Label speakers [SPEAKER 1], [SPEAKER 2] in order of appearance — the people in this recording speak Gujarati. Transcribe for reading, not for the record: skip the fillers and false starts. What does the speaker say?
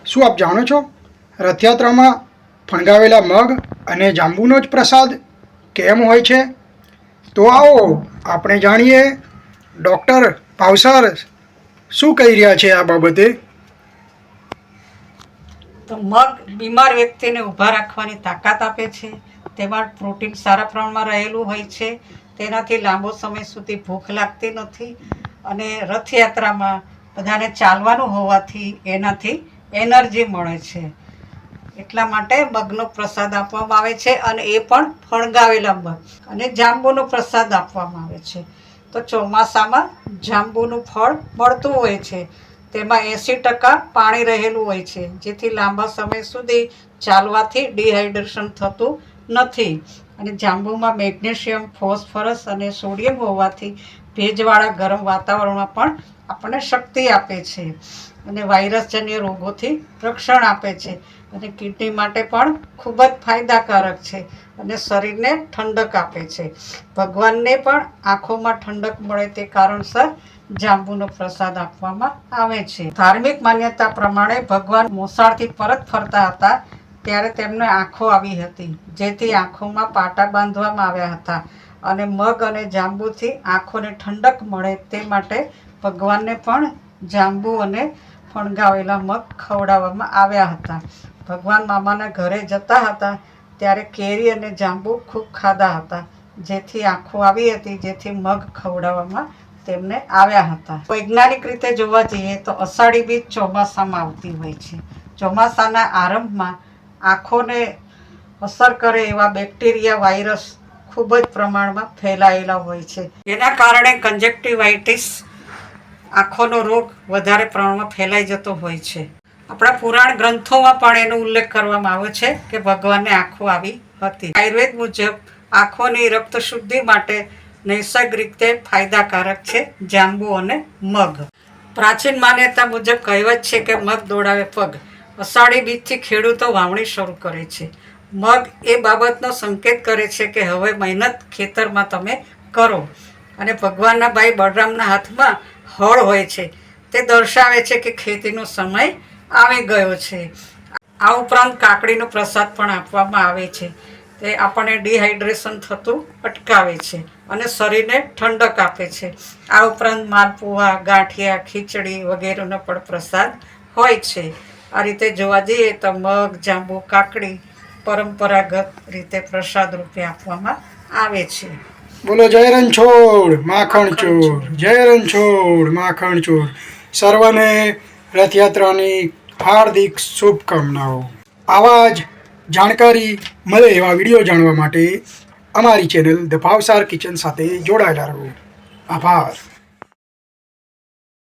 [SPEAKER 1] શું આપ જાણો છો રથયાત્રામાં ફણગાવેલા મગ અને જાંબુનો જ પ્રસાદ કેમ હોય છે? તો આવો આપણે જાણીએ ડૉક્ટર ભાવસર શું કહી રહ્યા છે આ બાબતે.
[SPEAKER 2] તો મગ બીમાર વ્યક્તિને ઊભા રાખવાની તાકાત આપે છે. તેમાં પ્રોટીન સારા પ્રમાણમાં રહેલું હોય છે. તેનાથી લાંબો સમય સુધી ભૂખ લાગતી નથી અને રથયાત્રામાં બધાને ચાલવાનું હોવાથી એનાથી એનર્જી મળે છે. એટલા માટે મગનો પ્રસાદ આપવામાં આવે છે અને એ પણ ફણગાવેલા મગ. અને જાંબુનો પ્રસાદ આપવામાં આવે છે. તો ચોમાસામાં જાંબુનું ફળ મળતું હોય છે. તેમાં 80% પાણી રહેલું હોય છે, જેથી લાંબા સમય સુધી ચાલવાથી ડિહાઇડ્રેશન થતું નથી. અને જાંબુમાં મેગ્નેશિયમ, ફોસ્ફરસ અને સોડિયમ હોવાથી ભેજવાળા ગરમ વાતાવરણમાં પણ આપણને શક્તિ આપે છે અને વાયરસજન્ય રોગોથી રક્ષણ આપે છે અને કિડની માટે પણ ખૂબ જ ફાયદાકારક છે અને શરીરને ઠંડક આપે છે. ભગવાનને પણ આંખોમાં ઠંડક મળે તે કારણસર જાંબુનો પ્રસાદ આપવામાં આવે છે. ધાર્મિક માન્યતા પ્રમાણે ભગવાન મોસાળથી પરત ફરતા હતા ત્યારે તેમને આંખો આવી હતી, જેથી આંખોમાં પાટા બાંધવામાં આવ્યા હતા અને મગ અને જાંબુથી આંખોને ઠંડક મળે તે માટે ભગવાનને પણ જાંબુ અને ફણગાવેલા મગ ખવડાવવામાં આવ્યા હતા. ભગવાન મામાના ઘરે જતા હતા ત્યારે કેરી અને જાંબુ ખૂબ ખાધા હતા, જેથી આંખો આવી હતી, જેથી મગ ખવડાવવામાં તેમને આવ્યા હતા. વૈજ્ઞાનિક રીતે જોવા જઈએ તો અષાઢી બીજ ચોમાસામાં આવતી હોય છે. ચોમાસાના આરંભમાં આંખોને અસર કરે એવા બેક્ટેરિયા, વાયરસ ખૂબ જ પ્રમાણમાં ફેલાયેલા હોય છે. જેના કારણે કંજક્ટિવાઇટિસ, આંખોનો રોગ વધારે પ્રમાણમાં ફેલાઈ જતો હોય છે. આપણા પુરાણ ગ્રંથોમાં પણ એનો ઉલ્લેખ કરવામાં આવ્યો છે કે ભગવાનને આંખો આવી હતી. આયુર્વેદ મુજબ આંખોની રક્ત શુદ્ધિ માટે નૈસર્ગિક રીતે ફાયદાકારક છે જાંબુ અને મગ. પ્રાચીન માન્યતા મુજબ કહેવત છે કે મગ દોડાવે પગ. અષાઢી બીજથી ખેડૂતો વાવણી શરૂ કરે છે. મગ એ બાબતનો સંકેત કરે છે કે હવે મહેનત ખેતરમાં તમે કરો અને ભગવાનના ભાઈ બળરામના હાથમાં હળ હોય છે. તે દર્શાવે છે કે ખેતીનો સમય આવી ગયો છે. આ ઉપરાંત કાકડીનો પ્રસાદ પણ આપવામાં આવે છે. તે આપણને ડિહાઇડ્રેશન થતું અટકાવે છે અને શરીરને ઠંડક આપે છે. આ ઉપરાંત માલપુઆ, ગાંઠિયા, ખીચડી વગેરેનો પણ પ્રસાદ હોય છે. આ રીતે જોવા જઈએ તો મગ, જાંબુ, કાકડી પરંપરાગત રીતે પ્રસાદ રૂપે આપવામાં આવે છે.
[SPEAKER 1] બોલો જય રણછોડ માખણ ચોર, જય રણછોડ માખણ ચોર. સર્વને રથયાત્રાની હાર્દિક શુભકામનાઓ. આવા જ જાણકારી મળે એવા વિડીયો જાણવા માટે અમારી ચેનલ ધ ભાવસાર કિચન સાથે જોડાયેલા રહો. આભાર.